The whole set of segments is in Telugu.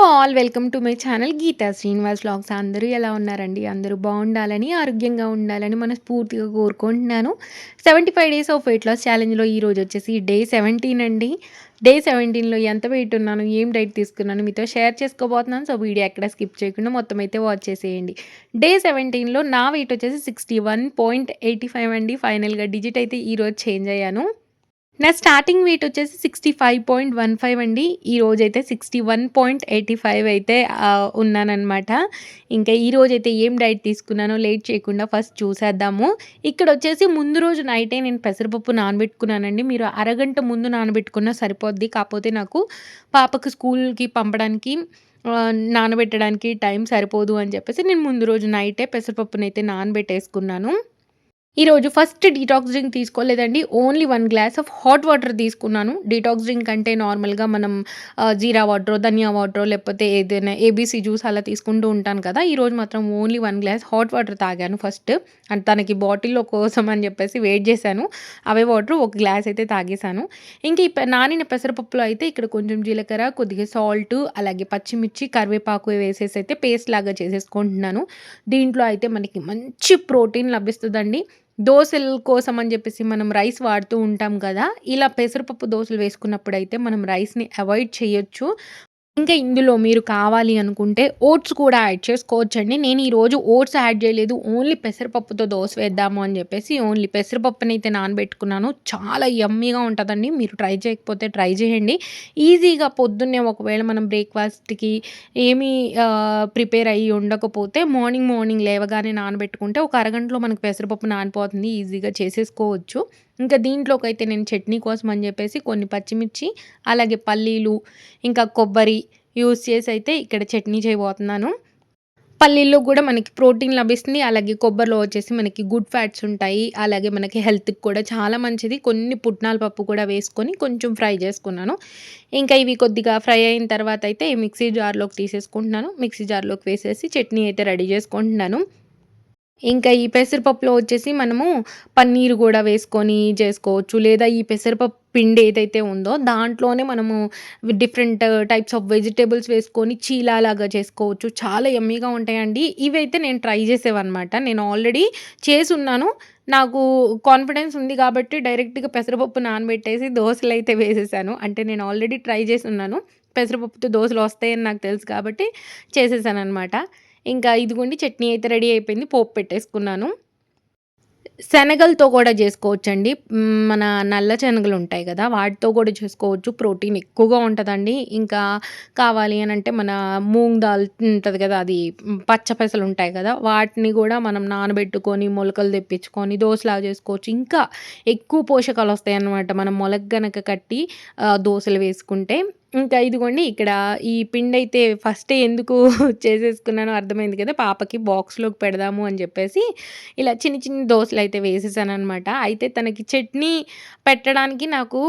All welcome to my channel Geetha Srinivas vlogs. అందరూ ఎలా ఉన్నారండి? అందరూ బాగుండాలని, ఆరోగ్యంగా ఉండాలని మనస్ఫూర్తిగా కోరుకుంటున్నాను. 75 డేస్ ఆఫ్ వెయిట్ లాస్ ఛాలెంజ్‌లో ఈరోజు వచ్చేసి డే 17 అండి. డే 17లో ఎంత వెయిట్ ఉన్నాను, ఏం డైట్ తీసుకున్నాను మీతో షేర్ చేసుకోబోతున్నాను. సో, వీడియో ఎక్కడ స్కిప్ చేయకుండా మొత్తం అయితే వాచ్ చేసేయండి. డే 17లో నా వెయిట్ వచ్చేసి 61.85 అండి. ఫైనల్‌గా డిజిట్ అయితే ఈరోజు చేంజ్ అయ్యాను. నా స్టార్టింగ్ వెయిట్ వచ్చేసి 65.15 అండి. ఈరోజైతే 61.85 అయితే ఉన్నాననమాట. ఇంకా ఈరోజైతే ఏం డైట్ తీసుకున్నానో లేట్ చేయకుండా ఫస్ట్ చూసేద్దాము. ఇక్కడొచ్చేసి ముందు రోజు నైటే నేను పెసరపప్పు నానబెట్టుకున్నానండి. మీరు అరగంట ముందు నానబెట్టుకున్నా సరిపోద్ది. కాపోతే నాకు పాపకు స్కూల్‌కి పంపడానికి నానబెట్టడానికి టైం సరిపోదు అని చెప్పేసి నేను ముందు రోజు నైటే పెసరపప్పునైతే నానబెట్టేసుకున్నాను. ఈరోజు ఫస్ట్ డీటాక్స్ డ్రింక్ తీసుకోలేదండి. Only 1 glass of hot water తీసుకున్నాను. డీటాక్స్ డ్రింక్ అంటే నార్మల్‌గా మనం జీరా వాటరో, ధనియా వాటరో లేకపోతే ఏదైనా ఏబీసీ జ్యూస్ అలా తీసుకుంటూ ఉంటాను కదా! ఈరోజు మాత్రం ఓన్లీ 1 గ్లాస్ హాట్ వాటర్ తాగాను ఫస్ట్. అండ్ తనకి బాటిల్‌లో కోసం అని చెప్పేసి వెయిట్ చేశాను. అవే వాటర్ ఒక గ్లాస్ అయితే తాగేశాను. ఇంక ఈ నానిన పెసరపప్పులో అయితే ఇక్కడ కొంచెం జీలకర్ర, కొద్దిగా సాల్ట్, అలాగే పచ్చిమిర్చి, కరివేపాకు వేసేసి అయితే పేస్ట్ లాగా చేసేసుకుంటున్నాను. దీంట్లో అయితే మనకి మంచి ప్రోటీన్ లభిస్తదండి. దోసల కోసం అని చెప్పేసి మనం రైస్ వాడుతూ ఉంటాం కదా! ఇలా పెసరపప్పు దోసలు వేసుకున్నప్పుడైతే మనం రైస్‌ని అవాయిడ్ చేయొచ్చు. ఇంకా ఇందులో మీరు కావాలి అనుకుంటే ఓట్స్ కూడా యాడ్ చేసుకోవచ్చండి. నేను ఈరోజు ఓట్స్ యాడ్ చేయలేదు. ఓన్లీ పెసరపప్పుతో దోస వేద్దాము అని చెప్పేసి ఓన్లీ పెసరపప్పునైతే నానబెట్టుకున్నాను. చాలా యమ్మీగా ఉంటదండి. మీరు ట్రై చేయకపోతే ట్రై చేయండి. ఈజీగా పొద్దున్నే ఒకవేళ మనం బ్రేక్‌ఫాస్ట్‌కి ఏమీ ప్రిపేర్ అయ్యి ఉండకపోతే మార్నింగ్ లేవగానే నానబెట్టుకుంటే ఒక అరగంటలో మనకు పెసరపప్పు నానిపోతుంది. ఈజీగా చేసేసుకోవచ్చు. ఇంకా దీంట్లోకైతే నేను చట్నీ కోసం అని చెప్పేసి కొన్ని పచ్చిమిర్చి, అలాగే పల్లీలు, ఇంకా కొబ్బరి యూజ్ చేసి అయితే ఇక్కడ చట్నీ చేయబోతున్నాను. పల్లీల్లో గూడా మనకి ప్రోటీన్ లభిస్తుంది. అలాగే కొబ్బరిలో వచ్చేసి మనకి గుడ్ ఫ్యాట్స్ ఉంటాయి. అలాగే మనకి హెల్త్‌కి కూడా చాలా మంచిది. కొన్ని పుట్నాల పప్పు కూడా వేసుకొని కొంచెం ఫ్రై చేసుకున్నాను. ఇంకా ఇవి కొద్దిగా ఫ్రై అయిన తర్వాత అయితే మిక్సీ జార్‌లోకి తీసేసుకుంటున్నాను. మిక్సీ జార్‌లోకి వేసేసి చట్నీ అయితే రెడీ చేసుకుంటున్నాను. ఇంకా ఈ పెసరపప్పులో వచ్చేసి మనము పన్నీర్ గూడా వేసుకొని చేసుకోవచ్చు. లేదా ఈ పెసరపప్పు పిండి ఏదైతే ఉందో దాంట్లోనే మనము డిఫరెంట్ టైప్స్ ఆఫ్ వెజిటబుల్స్ వేసుకొని చీలాలాగా చేసుకోవచ్చు. చాలా యమ్మీగా ఉంటాయండి. ఇవైతే నేను ట్రై చేసేవన్నమాట. నేను ఆల్రెడీ చేసున్నాను. నాకు కాన్ఫిడెన్స్ ఉంది కాబట్టి డైరెక్ట్‌గా పెసరపప్పు నానబెట్టేసి దోసలైతే వేసేసాను. అంటే నేను ఆల్రెడీ ట్రై చేసున్నాను. పెసరపప్పుతో దోసలు వస్తాయని నాకు తెలుసు కాబట్టి చేసేసాననమాట. ఇంకా ఇదిగోండి చట్నీ అయితే రెడీ అయిపోయింది. పోపు పెట్టేసుకున్నాను. శనగలతో కూడా చేసుకోవచ్చండి. మన నల్ల శనగలుంటాయి గదా! వాటితో కూడా చేసుకోవచ్చు. ప్రోటీన్ ఎక్కువగా ఉంటదండి. ఇంకా కావాలి అనంటే మన మూంగ్ దాల్ ఉంటది గదా! అది పచ్చ పెసలుంటాయి గదా! వాటిని గూడా మనం నానబెట్టుకొని, మొలకలు తెప్పించుకొని దోసలాగా చేసుకోవచ్చు. ఇంకా ఎక్కువ పోషకాలొస్తాయన్నమాట. మనం మొలక గనక కట్టి దోసలు వేసుకుంటే. ఇంకా ఇదిగోండి ఇక్కడ ఈ పిండైతే ఫస్టే ఎందుకు చేసేసుకున్నానో అర్థమైంది కదా! పాపకి బాక్స్‌లోకి పెడదాము అని జెప్పేసి ఇలా చిన్ని దోసలైతే వేసేసాననమాట. అయితే తనకి చట్నీ పెట్టడానికి నాకు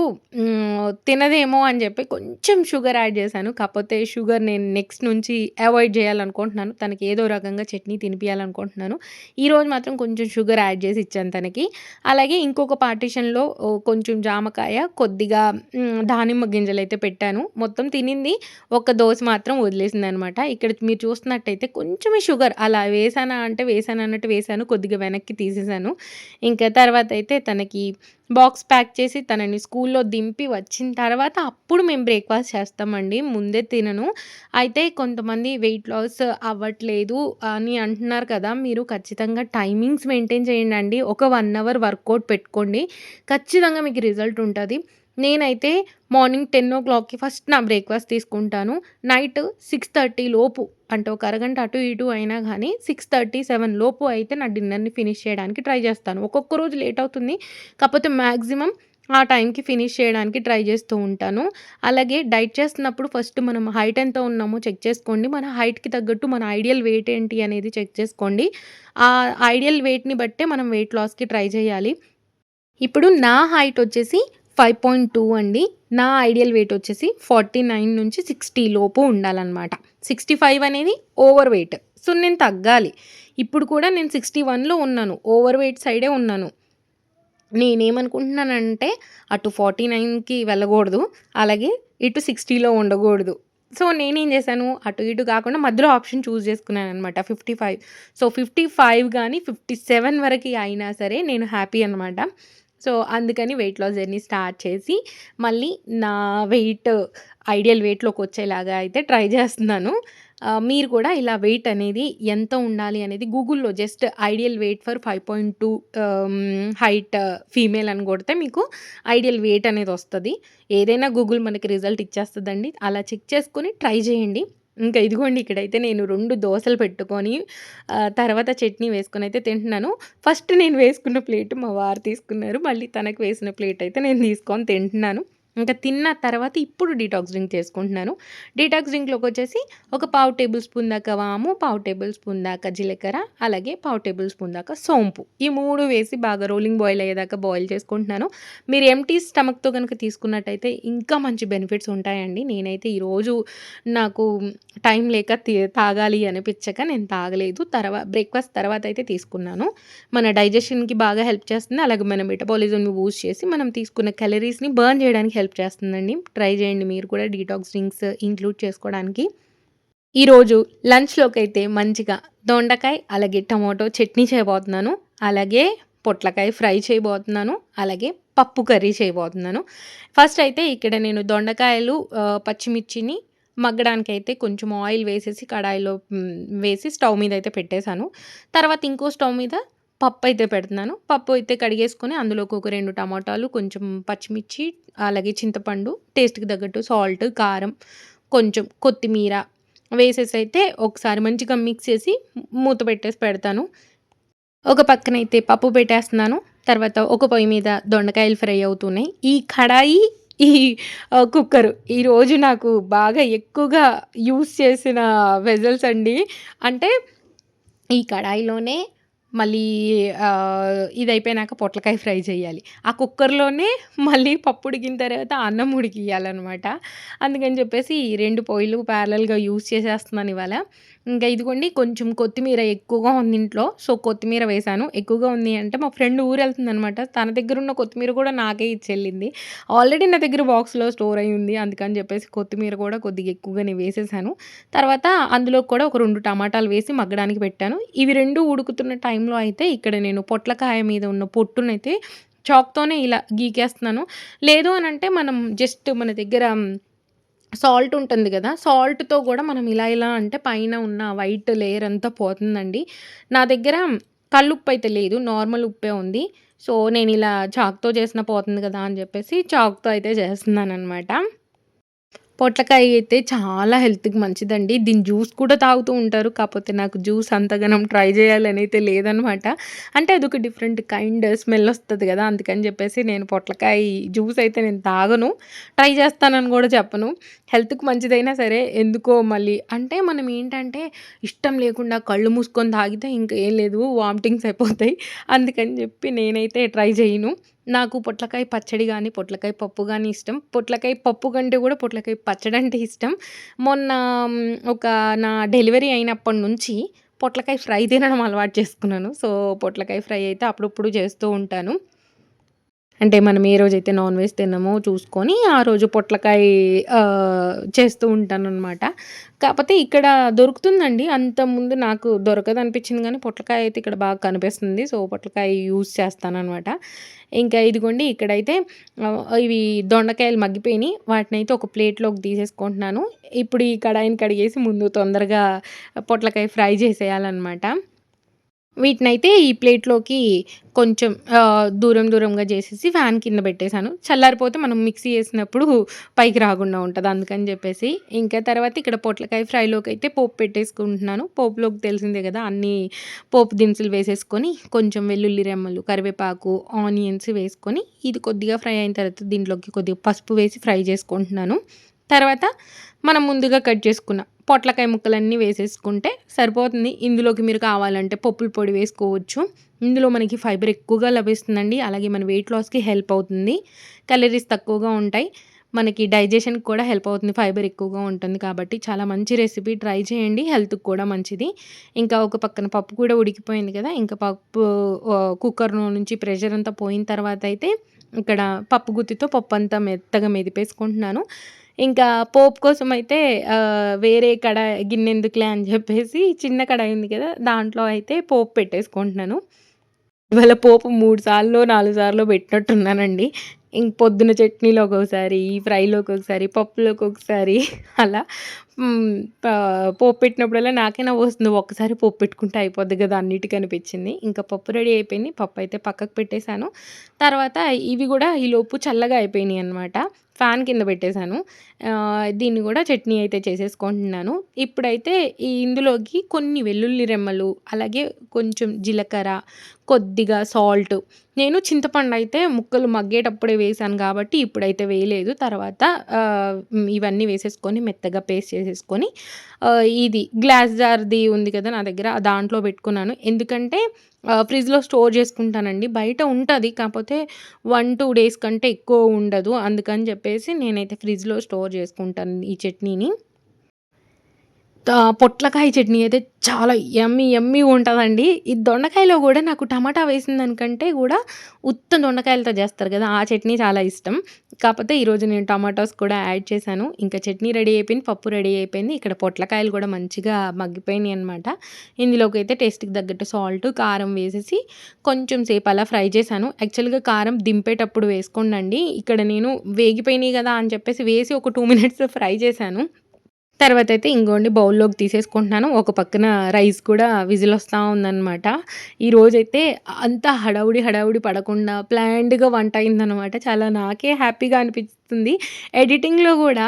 తినదేమో అని చెప్పి కొంచెం షుగర్ యాడ్ చేశాను. కాపోతే షుగర్ నేను నెక్స్ట్ నుంచి అవాయిడ్ చేయాలనుకుంటున్నాను. తనకి ఏదో రకంగా చట్నీ తినిపియాలనుకుంటున్నాను. ఈరోజు మాత్రం కొంచెం షుగర్ యాడ్ చేసి ఇచ్చాను తనకి. అలాగే ఇంకొక పార్టిషన్‌లో కొంచెం జామకాయ, కొద్దిగా దానిమ్మ గింజలైతే పెట్టాను. మొత్తం తినింది. ఒక్క దోస మాత్రం వదిలేసిందనమాట. ఇక్కడ మీరు చూస్తున్నట్టయితే కొంచెమే షుగర్ అలా వేశానా అంటే వేశానన్నట్టు వేశాను. కొద్దిగా వెనక్కి తీసేశాను. ఇంకా తర్వాతయితే తనకి బాక్స్ ప్యాక్ చేసి తనని స్కూల్లో దింపి వచ్చిన తర్వాత అప్పుడు మేము బ్రేక్‌ఫాస్ట్ చేస్తామండి. ముందే తినను. అయితే కొంతమంది వెయిట్ లాస్ అవ్వట్లేదు అని అంటున్నారు కదా! మీరు ఖచ్చితంగా టైమింగ్స్ మెయింటైన్ చేయండండి. ఒక 1 అవర్ వర్కౌట్ పెట్టుకోండి. ఖచ్చితంగా మీకు రిజల్ట్ ఉంటది. నేనైతే మార్నింగ్ 10:00కి ఫస్ట్ నా బ్రేక్‌ఫాస్ట్ తీసుకుంటాను. నైట్ 6:30 లోపు అంటే ఒక అరగంట అటు ఇటు అయినా గానీ 6:30, 7 లోపు అయితే నా డిన్నర్‌ని ఫినిష్ చేయడానికి ట్రై చేస్తాను. ఒక్కొక్క రోజు లేట్ అవుతుంది. కాపోతే మాక్సిమం ఆ టైంకి ఫినిష్ చేయడానికి ట్రై చేస్తూ ఉంటాను. అలాగే డైట్ చేస్తున్నప్పుడు ఫస్ట్ మనం హైట్ ఎంత ఉన్నామో చెక్ చేసుకోండి. మన హైట్‌కి తగ్గట్టు మన ఐడియల్ వెయిట్ ఏంటి అనేది చెక్ చేసుకోండి. ఆ ఐడియల్ వెయిట్‌ని బట్టే మనం వెయిట్ లాస్‌కి ట్రై చేయాలి. ఇప్పుడు నా హైట్ వచ్చేసి 5.2 అండి. నా ఐడియల్ వెయిట్ వచ్చేసి 49-60 లోపు ఉండాలనమాట. 65 అనేది ఓవర్ వెయిట్. సో, నేను తగ్గాలి. ఇప్పుడు కూడా నేను 61లో ఉన్నాను. ఓవర్ వెయిట్ సైడే ఉన్నాను. నేనేమనుకుంటున్నానంటే అటు 49కి వెళ్ళకూడదు. అలాగే ఇటు 60లో ఉండకూడదు. సో, నేనేం జేశాను, అటు ఇటు గాకుండా మధ్యలో ఆప్షన్ చూజ్ చేసుకున్నాననమాట 55. సో, 55 గాని 57 వరకి అయినా సరే నేను హ్యాపీ అనమాట. సో, అందుకని వెయిట్ లాస్ జర్నీ స్టార్ట్ చేసి, మళ్ళీ నా వెయిట్ ఐడియల్ వెయిట్‌లోకొచ్చేలాగా అయితే ట్రై జేస్తున్నాను. మీరు కూడా ఇలా వెయిట్ అనేది ఎంత ఉండాలి అనేది గూగుల్‌లో just ideal weight for 5.2 height female అని కొడితే మీకు ఐడియల్ వెయిట్ అనేదొస్తది. ఏదైనా గూగుల్ మనకి రిజల్ట్ ఇచ్చేస్తదండి. అలా చెక్ చేసుకొని ట్రై చేయండి. ఇంకా ఇదిగోండి ఇక్కడైతే నేను 2 దోసలు పెట్టుకొని తర్వాత చట్నీ వేసుకొనైతే తింటున్నాను. ఫస్ట్ నేను వేసుకున్న ప్లేట్ మా వారు తీసుకున్నారు. మళ్ళీ తనకు వేసిన ప్లేట్ అయితే నేను తీసుకొని తింటున్నాను. ఇంకా తిన్న తర్వాత ఇప్పుడు డీటాక్స్ డ్రింక్ చేసుకుంటున్నాను. డీటాక్స్ డ్రింక్‌లోకొచ్చేసి ఒక పావు టేబుల్ స్పూన్ దాకా వాము, పావు టేబుల్ స్పూన్ దాకా జీలకర్ర, అలాగే పావు టేబుల్ స్పూన్ దాకా సోంపు. ఈ 3 వేసి బాగా రోలింగ్ బాయిల్ అయ్యేదాకా బాయిల్ చేసుకుంటున్నాను. మీరు ఎంప్టీ స్టమక్‌తో గనుక తీసుకున్నట్టయితే ఇంకా మంచి బెనిఫిట్స్ ఉంటాయండి. నేనైతే ఈరోజు నాకు టైం లేక తాగాలి అనిపించక నేను తాగలేదు. బ్రేక్‌ఫాస్ట్ తర్వాత అయితే తీసుకున్నాను. మన డైజెషన్‌కి బాగా హెల్ప్ చేస్తుంది. అలాగే మన మెటబాలిజంని బూస్ట్ చేసి మనం తీసుకున్న క్యాలరీస్‌ని బర్న్ చేయడానికి హెల్ప్ చేస్తుందండి. ట్రై చేయండి మీరు కూడా డీటాక్స్ డ్రింక్స్ ఇంక్లూడ్ చేసుకోవడానికి. ఈరోజు లంచ్‌లోకైతే మంచిగా దొండకాయ, అలాగే టమాటో చట్నీ చేయబోతున్నాను. అలాగే పొట్లకాయ ఫ్రై చేయబోతున్నాను. అలాగే పప్పు కర్రీ చేయబోతున్నాను. ఫస్ట్ అయితే ఇక్కడ నేను దొండకాయలు, పచ్చిమిర్చిని మగ్గడానికైతే కొంచెం ఆయిల్ వేసేసి కడాయిలో వేసి స్టవ్ మీద అయితే పెట్టేశాను. తర్వాత ఇంకో స్టవ్ మీద పప్పు అయితే పెడుతున్నాను. పప్పు అయితే కడిగేసుకొని అందులోకి ఒక 2 టమాటాలు, కొంచెం పచ్చిమిర్చి, అలాగే చింతపండు, టేస్ట్‌కి తగ్గట్టు సాల్ట్, కారం, కొంచెం కొత్తిమీర వేసేసైతే ఒకసారి మంచిగా మిక్స్ చేసి మూత పెట్టేసి పెడతాను. ఒక పక్కనైతే పప్పు పెట్టేస్తున్నాను. తర్వాత ఒక పొయ్యి మీద దొండకాయలు ఫ్రై అవుతున్నాయి. ఈ కడాయి, ఈ కుక్కరు ఈరోజు నాకు బాగా ఎక్కువగా యూజ్ చేసిన వెసల్స్ అండి. అంటే ఈ కడాయిలోనే మళ్ళీ ఇదయిపోయినాక పొట్లకాయ ఫ్రై చేయాలి. ఆ కుక్కర్‌లోనే మళ్ళీ పప్పు ఉడికిన తర్వాత అన్నం ఉడికియాలనమాట. అందుకని చెప్పేసి ఈ 2 పొయ్యిలు ప్యారలల్‌గా యూజ్ చేసేస్తున్నాను ఇవాళ. ఇంకా ఇదిగోండి కొంచెం కొత్తిమీర ఎక్కువగా ఉంది ఇంట్లో. సో, కొత్తిమీర వేశాను. ఎక్కువగా ఉంది అంటే మా ఫ్రెండ్ ఊరెళ్తుందనమాట. తన దగ్గరున్న కొత్తిమీర కూడా నాకే ఇచ్చెళ్ళింది. ఆల్రెడీ నా దగ్గర బాక్స్‌లో స్టోర్ అయ్యి ఉంది. అందుకని చెప్పేసి కొత్తిమీర కూడా కొద్దిగా ఎక్కువగానే వేసేశాను. తర్వాత అందులో కూడా ఒక 2 టమాటాలు వేసి మగ్గడానికి పెట్టాను. ఇవి 2 ఉడుకుతున్న టైంలో అయితే ఇక్కడ నేను పొట్లకాయ మీద ఉన్న పొట్టునైతే చాక్‌తోనే ఇలా గీకేస్తున్నాను. లేదు అనంటే మనం జస్ట్ మన దగ్గర సాల్ట్ ఉంటుంది గదా! సాల్ట్‌తో గూడా మనం ఇలా ఇలా అంటే పైన ఉన్న వైట్ లేయర్ అంతా పోతుందండి. నా దగ్గర కల్లుప్పయితే లేదు. నార్మల్ ఉప్పే ఉంది. సో, నేనిలా చాక్‌తో చేసినా పోతుంది గదా! అని జెప్పేసి చాక్‌తో అయితే చేస్తున్నాననమాట. పొట్లకాయ అయితే చాలా హెల్త్‌కి మంచిదండి. దీని జ్యూస్ కూడా తాగుతూ ఉంటారు. కాపోతే నాకు జ్యూస్ అంతగనం ట్రై చేయాలనైతే లేదనమాట. అంటే అదొక డిఫరెంట్ కైండ్ స్మెల్ ఒస్తది గదా! అందుకని జెప్పేసి నేను పొట్లకాయ జ్యూస్ అయితే నేను తాగను. ట్రై చేస్తానని గూడా చెప్పను. హెల్త్‌కి మంచిదైనా సరే ఎందుకో మళ్ళీ అంటే మనం ఏంటంటే ఇష్టం లేకుండా కళ్ళు మూసుకొని తాగితే ఇంక ఏం లేదు వామిటింగ్స్ అయిపోతాయి. అందుకని జెప్పి నేనైతే ట్రై చేయను. నాకు పొట్లకాయ పచ్చడి గానీ, పొట్లకాయ పప్పు గానీ ఇష్టం. పొట్లకాయ పప్పు కంటే గూడా పొట్లకాయ పచ్చడంటే ఇష్టం. మొన్న ఒక నా డెలివరీ అయినప్పటి నుంచి పొట్లకాయ ఫ్రై తినడం అలవాటు చేసుకున్నాను. సో, పొట్లకాయ ఫ్రై అయితే అప్పుడప్పుడు చేస్తూ ఉంటాను. అంటే మనం ఏ రోజైతే నాన్ వెజ్ తినమో చూసుకొని, ఆ రోజు పొట్లకాయ చేస్తూ ఉంటాననమాట. కాపోతే ఇక్కడ దొరుకుతుందండి. అంతకుముందు నాకు దొరకదనిపించింది గానీ, పొట్లకాయ అయితే ఇక్కడ బాగా కనిపిస్తుంది. సో, పొట్లకాయ యూజ్ చేస్తాననమాట. ఇంకా ఇదిగోండి ఇక్కడైతే ఇవి దొండకాయలు మగ్గిపోయినియి. వాటినైతే ఒక ప్లేట్‌లోకి తీసేసుకుంటున్నాను. ఇప్పుడు ఈ కడాయిని కడిగేసి ముందు తొందరగా పొట్లకాయ ఫ్రై చేసేయాలనమాట. వీటినైతే ఈ ప్లేట్‌లోకి కొంచెం దూరం దూరంగా జేసేసి ఫ్యాన్ కింద బెట్టేసాను. చల్లారిపోతే మనం మిక్సీ యేసినప్పుడు పైకి రాకుండా ఉంటది. అందుకని జెప్పేసి. ఇంకా తర్వాత ఇక్కడ పొట్లకాయ ఫ్రైలోకైతే పోపు పెట్టేసుకుంటున్నాను. పోపులోకి తెలిసిందే గదా! అన్నీ పోపు దినుసులు వేసేసుకొని, కొంచెం వెల్లుల్లి రెమ్మలు, కరివేపాకు, ఆనియన్స్ వేసుకొని, ఇది కొద్దిగా ఫ్రై అయిన తర్వాత దీంట్లోకి కొద్దిగా పసుపు వేసి ఫ్రై చేసుకుంటున్నాను. తర్వాత మనం ముందుగా కట్ చేసుకున్న పొట్లకాయ ముక్కలన్నీ వేసేసుకుంటే సరిపోతుంది. ఇందులోకి మీరు కావాలంటే పప్పుల పొడి వేసుకోవచ్చు. ఇందులో మనకి ఫైబర్ ఎక్కువగా లభిస్తుందండి. అలాగే మన వెయిట్ లాస్‌కి హెల్ప్ అవుతుంది. క్యాలరీస్ తక్కువగా ఉంటాయి. మనకి డైజెషన్‌కి కూడా హెల్ప్ అవుతుంది. ఫైబర్ ఎక్కువగా ఉంటుంది కాబట్టి చాలా మంచి రెసిపీ ట్రై చేయండి. హెల్త్‌కి కూడా మంచిది. ఇంకా ఒక పక్కన పప్పు కూడా ఉడికిపోయింది కదా! ఇంకా పప్పు కుక్కర్‌లో నుంచి ప్రెషర్ అంతా పోయిన తర్వాత అయితే ఇక్కడ పప్పు గుత్తితో పప్పంతా మెత్తగా మెదిపేసుకుంటున్నాను. ఇంకా పోపు కోసమైతే వేరే గిన్నెందుకులే అని చెప్పేసి చిన్న కడాయి ఉంది కదా! దాంట్లో అయితే పోపు పెట్టేసుకుంటున్నాను. ఇవాళ పోపు 3 సార్లో, 4 సార్లో పెట్టినట్టున్నానండి. పొద్దున చట్నీలో ఒక్కొక్కసారి, ఫ్రైలోకి ఒకసారి, పప్పులోకి ఒకసారి అలా హ్మ్. పోపు పెట్టినప్పుడల్లా నాకే నవ్వొస్తుంది. ఒక్కసారి పోపు పెట్టుకుంటే అయిపోద్ది గదా! అన్నిటికి అనిపిచ్చింది. ఇంకా పప్పు రెడీ అయిపోయింది. పప్పయితే పక్కకు పెట్టేశాను. తర్వాత ఇవి గూడా ఈలోపు చల్లగా అయిపోయినియనమాట. ఫ్యాన్ కింద పెట్టేశాను. దీన్ని గూడా చట్నీ అయితే చేసేసుకుంటున్నాను. ఇప్పుడైతే ఇందులోకి కొన్ని వెల్లుల్లి రెమ్మలు, అలాగే కొంచెం జీలకర్ర, కొద్దిగా సాల్ట్, నేను చింతపండయితే ముక్కలు మగ్గేటప్పుడే వేశాను గాబట్టి ఇప్పుడైతే వేయలేదు. తర్వాత ఇవన్నీ వేసేసుకొని మెత్తగా పేస్ట్ చేసేసుకొని ఇది గ్లాస్ జార్‌ది ఉంది కదా నా దగ్గర, దాంట్లో పెట్టుకున్నాను. ఎందుకంటే ఫ్రిడ్జ్‌లో స్టోర్ చేసుకుంటానండి. బయట ఉంటది. కాపోతే 1, 2 డేస్ కంటే ఎక్కువ ఉండదు. అందుకని చెప్పేసి నేనైతే ఫ్రిడ్జ్‌లో స్టోర్ చేసుకుంటాను ఈ చట్నీని. పొట్లకాయ చట్నీ అయితే చాలా యమ్మీగుంటదండి. ఈ దొండకాయలో గూడా నాకు టమాటా వేసిన దానికంటే గూడా ఉత్త దొండకాయలతో జేస్తారు గదా! ఆ చట్నీ చాలా ఇష్టం. కాపోతే ఈరోజు నేను టమాటోస్ కూడా యాడ్ చేశాను. ఇంకా చట్నీ రెడీ అయిపోయింది. పప్పు రెడీ అయిపోయింది. ఇక్కడ పొట్లకాయలు గూడా మంచిగా మగ్గిపోయినియనమాట. ఇందులోకైతే టేస్ట్‌కి తగ్గట్టు సాల్ట్, కారం వేసేసి కొంచెం సేపు అలా ఫ్రై చేశాను. యాక్చువల్‌గా కారం దింపేటప్పుడు వేసుకోండండి. ఇక్కడ నేను వేగిపోయినియి గదా అని చెప్పేసి వేసి ఒక 2 మినిట్స్ ఫ్రై చేశాను. తర్వాతయితే ఇంగోండి బౌల్‌లోకి తీసేసుకుంటున్నాను. ఒక పక్కన రైస్ కూడా విజిలొస్తా ఉందనమాట. ఈరోజైతే అంత హడావుడి పడకుండా ప్లాన్డ్‌గా వంట అయిందనమాట. చాలా నాకే హ్యాపీగా అనిపిస్తుంది. ఎడిటింగ్‌లో గూడా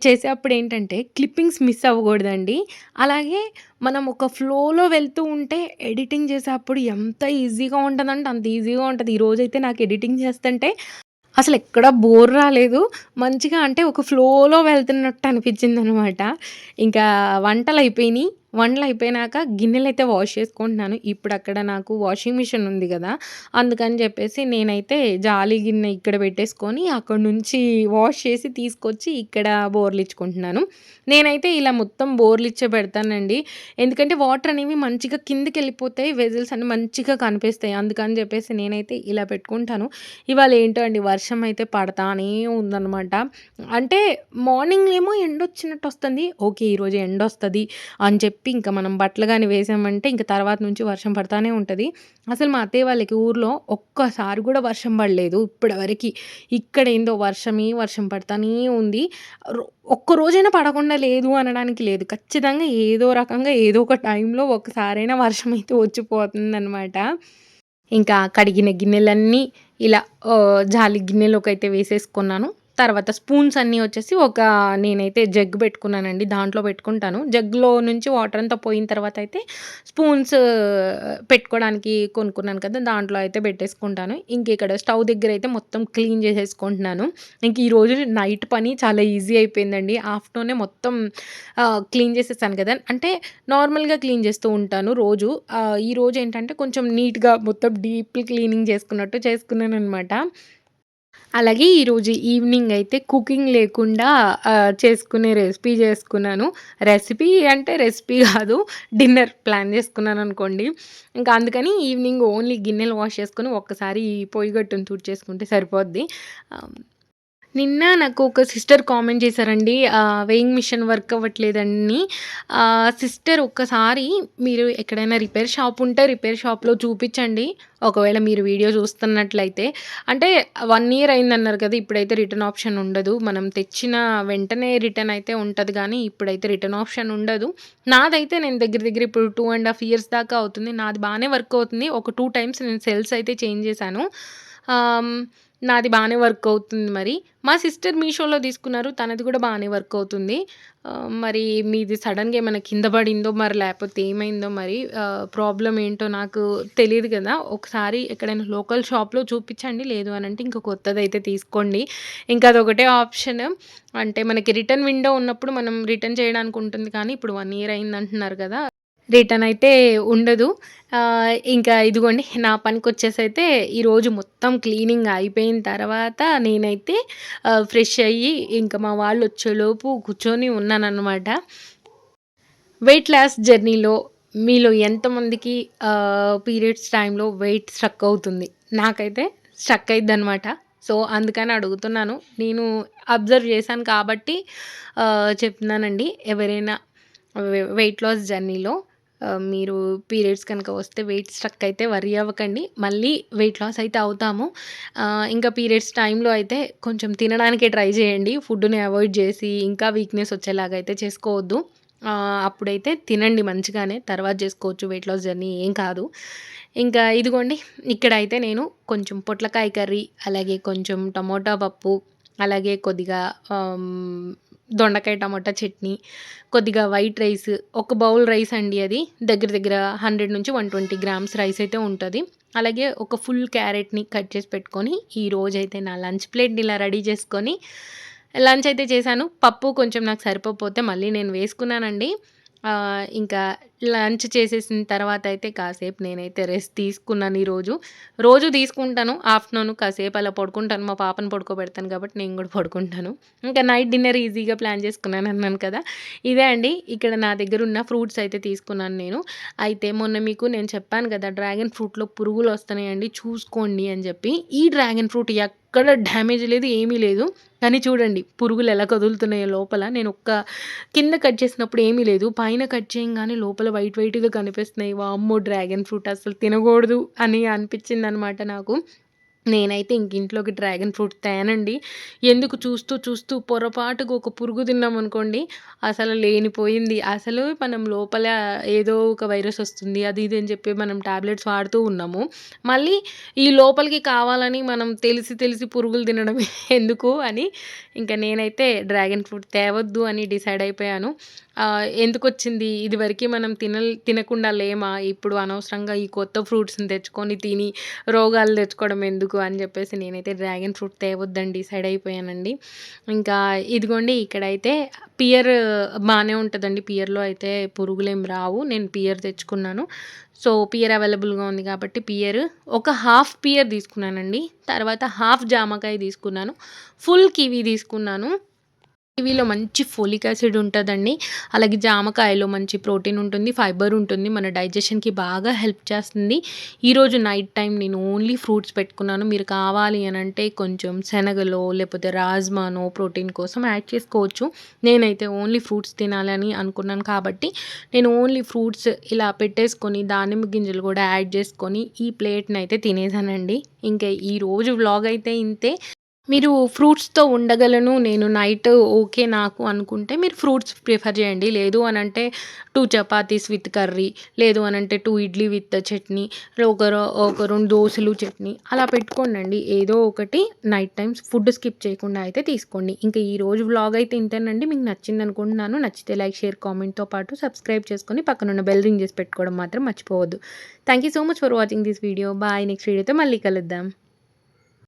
చేసేప్పుడేంటంటే క్లిప్పింగ్స్ మిస్ అవ్వగూడదండి. అలాగే మనం ఒక ఫ్లోలో వెళ్తూ ఉంటే ఎడిటింగ్ చేసేప్పుడు ఎంత ఈజీగా ఉంటదంటే అంత ఈజీగా ఉంటది. ఈరోజైతే నాకు ఎడిటింగ్ చేస్తంటే అసలెక్కడ బోర్ రాలేదు. మంచిగా అంటే ఒక ఫ్లోలో వెళ్తున్నట్టు అనిపించిందనమాట. ఇంకా వంటలయిపోయినియి. వంటలయిపోయినాక గిన్నెలైతే వాష్ చేసుకుంటున్నాను. ఇప్పుడక్కడ నాకు వాషింగ్ మిషన్ ఉంది గదా! అందుకని జెప్పేసి నేనైతే జాలి గిన్నె ఇక్కడ పెట్టేసుకొని అక్కడి నుంచి వాష్ చేసి తీసుకొచ్చి ఇక్కడ బోర్లిచ్చుకుంటున్నాను. నేనైతే ఇలా మొత్తం బోర్లిచ్చే పెడతానండి. ఎందుకంటే వాటర్ అనేవి మంచిగా కిందకెళ్ళిపోతాయి. వెజల్స్ అన్నీ మంచిగా కనిపిస్తాయి. అందుకని జెప్పేసి నేనైతే ఇలా పెట్టుకుంటాను. ఇవాళ ఏంటో అండి వర్షం అయితే పడతానే ఉందనమాట. అంటే మార్నింగ్ ఏమో ఎండొచ్చినట్టొస్తుంది. ఓకే. ఈరోజు ఎండొస్తది అని చెప్పి ఇంక మనం బట్టలు గాని వేసామంటే ఇంక తర్వాత నుంచి వర్షం పడతానే ఉంటది. అసలు మా అత్తయ్య వాళ్ళకి ఊర్లో ఒక్కసారి గూడా వర్షం పడలేదు ఇప్పటివరకి. ఇక్కడేందో వర్షమే వర్షం పడతానే ఉంది. రొ ఒక్క రోజైనా పడకుండా లేదు అనడానికి లేదు. ఖచ్చితంగా ఏదో రకంగా ఏదో ఒక టైంలో ఒకసారైనా వర్షమైతే వచ్చిపోతుందనమాట. ఇంకా కడిగిన గిన్నెలన్నీ ఇలా జాలి గిన్నెలోకైతే వేసేసుకున్నాను. తర్వాత స్పూన్స్ అన్నీ వచ్చేసి నేనైతే జగ్ పెట్టుకున్నానండి. దాంట్లో పెట్టుకుంటాను. జగ్‌లో నుంచి వాటర్ అంతా పోయిన తర్వాత అయితే స్పూన్స్ పెట్టుకోవడానికి కొనుక్కున్నాను కదా! దాంట్లో అయితే పెట్టేసుకుంటాను. ఇక్కడ స్టవ్ దగ్గరైతే మొత్తం క్లీన్ చేసేసుకుంటున్నాను. ఈరోజు నైట్ పని చాలా ఈజీ అయిపోయిందండి. ఆఫ్టర్‌నూనే మొత్తం క్లీన్ చేసేసాను కదా! అంటే నార్మల్‌గా క్లీన్ చేస్తూ ఉంటాను రోజు. ఈరోజు ఏంటంటే కొంచెం నీట్‌గా మొత్తం డీప్ క్లీనింగ్ చేసుకున్నట్టు చేసుకున్నాననమాట. అలాగే ఈరోజు ఈవినింగ్ అయితే కుకింగ్ లేకుండా చేసుకునే రెసిపీ చేసుకున్నాను. రెసిపీ అంటే రెసిపీ కాదు. డిన్నర్ ప్లాన్ చేసుకున్నాననుకోండి. ఇంకా అందుకని ఈవినింగ్ ఓన్లీ గిన్నెలు వాష్ చేసుకొని ఒక్కసారి పొయ్యి గట్టున తుడిచేసుకుంటే సరిపోద్ది. ఆహ్ నిన్న నాకు ఒక సిస్టర్ కామెంట్ చేశారండి. వేయింగ్ మిషన్ వర్క్ అవ్వట్లేదని. సిస్టర్ ఒక్కసారి మీరు ఎక్కడైనా రిపేర్ షాప్ ఉంటే రిపేర్ షాప్‌లో చూపిచ్చండి. ఒకవేళ మీరు వీడియో చూస్తున్నట్లయితే. అంటే 1 ఇయర్ అయిందన్నారు కదా! ఇప్పుడైతే రిటర్న్ ఆప్షన్ ఉండదు. మనం తెచ్చిన వెంటనే రిటర్న్ అయితే ఉంటది గానీ, ఇప్పుడైతే రిటర్న్ ఆప్షన్ ఉండదు. నాదైతే నేను దగ్గర దగ్గర ఇప్పుడు 2 ½ ఇయర్స్ దాకా అవుతుంది. నాది బానే వర్క్ అవుతుంది. ఒక 2 టైమ్స్ నేను సెల్స్ అయితే చేంజ్ చేశాను. ఆహ్, నాది బానే వర్క్ అవుతుంది మరి. మా సిస్టర్ మీషోలో తీసుకున్నారు. తనది కూడా బానే వర్క్ అవుతుంది. మరి మీది సడెన్‌గా ఏమైనా కింద పడిందో మరి లేపోతే ఏమైందో మరి ప్రాబ్లమ్ ఏంటో నాకు తెలీదు కదా! ఒకసారి ఎక్కడైనా లోకల్ షాప్‌లో చూపిచ్చండి. లేదు అనంటే ఇంక కొత్తదైతే తీసుకోండి. ఇంకా అదొకటే ఆప్షన్. అంటే మనకి రిటర్న్ విండో ఉన్నప్పుడు మనం రిటర్న్ చేయడానికి ఉంటుంది కానీ ఇప్పుడు 1 ఇయర్ అయిందంటున్నారు కదా! రిటర్న్ అయితే ఉండదు. ఇంకా ఇదిగోండి నా పనికొచ్చేసైతే ఈరోజు మొత్తం క్లీనింగ్ అయిపోయిన తర్వాత నేనైతే ఫ్రెష్ అయ్యి ఇంకా మా వాళ్ళొచ్చేలోపు కూర్చొని ఉన్నాననమాట. వెయిట్ లాస్ జర్నీలో మీలో ఎంతమందికి పీరియడ్స్ టైంలో వెయిట్ స్ట్రక్ అవుతుంది? నాకైతే స్ట్రక్ అయిద్దనమాట. సో, అందుకని అడుగుతున్నాను. నేను అబ్జర్వ్ చేశాను కాబట్టి చెప్తున్నానండి. ఎవరైనా వెయిట్ లాస్ జర్నీలో మీరు పీరియడ్స్ కనుక వస్తే వెయిట్ స్ట్రక్ అయితే వర్రీ అవ్వకండి. మళ్ళీ వెయిట్ లాస్ అయితే అవుతాము. ఇంకా పీరియడ్స్ టైంలో అయితే కొంచెం తినడానికే ట్రై చేయండి. ఫుడ్‌ని అవాయిడ్ చేసి ఇంకా వీక్‌నెస్ వచ్చేలాగా అయితే చేసుకోవద్దు. అప్పుడైతే తినండి మంచిగానే. తర్వాత చేసుకోవచ్చు వెయిట్ లాస్ జర్నీ ఏం కాదు. ఇంకా ఇదిగోండి ఇక్కడైతే నేను కొంచెం పొట్లకాయ కర్రీ, అలాగే కొంచెం టమోటా పప్పు, అలాగే కొద్దిగా దొండకాయ టమాటా చట్నీ, కొద్దిగా వైట్ రైస్, ఒక బౌల్ రైస్ అండి అది. దగ్గర దగ్గర 100-120 గ్రామ్స్ రైస్ అయితే ఉంటది. అలాగే ఒక ఫుల్ క్యారెట్‌ని కట్ చేసి పెట్టుకొని, ఈరోజైతే నా లంచ్ ప్లేట్‌ని ఇలా రెడీ చేసుకొని, లంచ్ అయితే చేశాను. పప్పు కొంచెం నాకు సరిపోకపోతే మళ్ళీ నేను వేసుకున్నానండి. ఇంకా లంచ్ చేసేసిన తర్వాత అయితే కాసేపు నేనైతే రెస్ట్ తీసుకున్నాను ఈరోజు. రోజు తీసుకుంటాను. ఆఫ్టర్‌నూన్ కాసేపు అలా పడుకుంటాను. మా పాపని పడుకోబెడతాను కాబట్టి నేను గూడా పడుకుంటాను. ఇంకా నైట్ డిన్నర్ ఈజీగా ప్లాన్ చేసుకున్నాను అన్నాను కదా! ఇదే అండి. ఇక్కడ నా దగ్గరున్న ఫ్రూట్స్ అయితే తీసుకున్నాను నేను. అయితే మొన్న మీకు నేను చెప్పాను కదా! డ్రాగన్ ఫ్రూట్‌లో పురుగులొస్తున్నాయండి చూసుకోండి అని జెప్పి. ఈ డ్రాగన్ ఫ్రూట్ ఎక్కడ డ్యామేజ్ లేదు, ఏమీ లేదు. కానీ చూడండి పురుగులు ఎలా కదులుతున్నాయో లోపల. నేను కింద కట్ చేసినప్పుడు ఏమీ లేదు. పైన కట్ చేయంగానే లోపల వైట్ వైట్‌గా కనిపిస్తున్నాయి. వామ్మో! డ్రాగన్ ఫ్రూట్ అసలు తినకూడదు అని అనిపించిందనమాట నాకు. నేనైతే ఇంక ఇంట్లోకి డ్రాగన్ ఫ్రూట్ తేనండి. ఎందుకు చూస్తూ పొరపాటుగా ఒక పురుగు తిన్నామనుకోండి, అసలు లేనిపోయింది. అసలు మనం లోపల ఏదో ఒక వైరస్ వస్తుంది. అది ఇది అని చెప్పి మనం టాబ్లెట్స్ వాడుతూ ఉన్నాము. మళ్ళీ ఈ లోపలికి కావాలని మనం తెలిసి పురుగులు తినడం ఎందుకు అని ఇంక నేనైతే డ్రాగన్ ఫ్రూట్ తేవద్దు అని డిసైడ్ అయిపోయాను. ఎందుకొచ్చింది ఇదివరకి మనం తినకుండా లేమా? ఇప్పుడు అనవసరంగా ఈ కొత్త ఫ్రూట్స్‌ని తెచ్చుకొని తిని రోగాలు తెచ్చుకోవడం ఎందుకు అని చెప్పేసి నేనైతే డ్రాగన్ ఫ్రూట్ తేవద్దని డిసైడ్ అయిపోయానండి. ఇంకా ఇదిగోండి ఇక్కడైతే పియర్ బానే ఉంటదండి. పియర్‌లో అయితే పురుగులేం రావు. నేను పియర్ తెచ్చుకున్నాను. సో, పియర్ అవైలబుల్‌గా ఉంది కాబట్టి ఒక హాఫ్ పియర్ తీసుకున్నానండి. తర్వాత హాఫ్ జామకాయ తీసుకున్నాను. ఫుల్ కివి తీసుకున్నాను. కివీలో మంచి ఫోలిక్ యాసిడ్ ఉంటదండి. అలాగే జామకాయలో మంచి ప్రోటీన్ ఉంటుంది, ఫైబర్ ఉంటుంది. మన డైజెషన్‌కి బాగా హెల్ప్ చేస్తుంది. ఈరోజు నైట్ టైమ్ నేను ఓన్లీ ఫ్రూట్స్ పెట్టుకున్నాను. మీరు కావాలి అనంటే కొంచెం శనగలో లేకపోతే రాజ్మానో ప్రోటీన్ కోసం యాడ్ చేసుకోవచ్చు. నేనైతే ఓన్లీ ఫ్రూట్స్ తినాలని అనుకున్నాను కాబట్టి నేను ఓన్లీ ఫ్రూట్స్ ఇలా పెట్టేసుకొని దానిమ్మ గింజలు కూడా యాడ్ చేసుకొని ఈ ప్లేట్‌నైతే తినేసానండి. ఇంకా ఈరోజు వ్లాగ్ అయితే ఇంతే. మీరు ఫ్రూట్స్‌తో ఉండగలను నేను నైట్ ఓకే నాకు అనుకుంటే మీరు ఫ్రూట్స్ ప్రిఫర్ చేయండి. లేదు అనంటే 2 చపాతీస్ విత్ కర్రీ, లేదు అనంటే 2 ఇడ్లీ విత్ చట్నీ, ఒక 2 దోసలు చట్నీ అలా పెట్టుకోండండి. ఏదో ఒకటి నైట్ టైమ్స్ ఫుడ్ స్కిప్ చేయకుండా అయితే తీసుకోండి. ఇంకా ఈరోజు వ్లాగ్ అయితే ఇంతేనండి. మీకు నచ్చిందనుకుంటున్నాను. నచ్చితే లైక్, షేర్, కామెంట్‌తో పాటు సబ్స్క్రైబ్ చేసుకొని పక్కనున్న బెల్ రింగ్ చేసి పెట్టుకోవడం మాత్రం మర్చిపోవద్దు. Thank you so much for watching this video. Bye. Next వీడియోతో మళ్ళీ కలుద్దాం.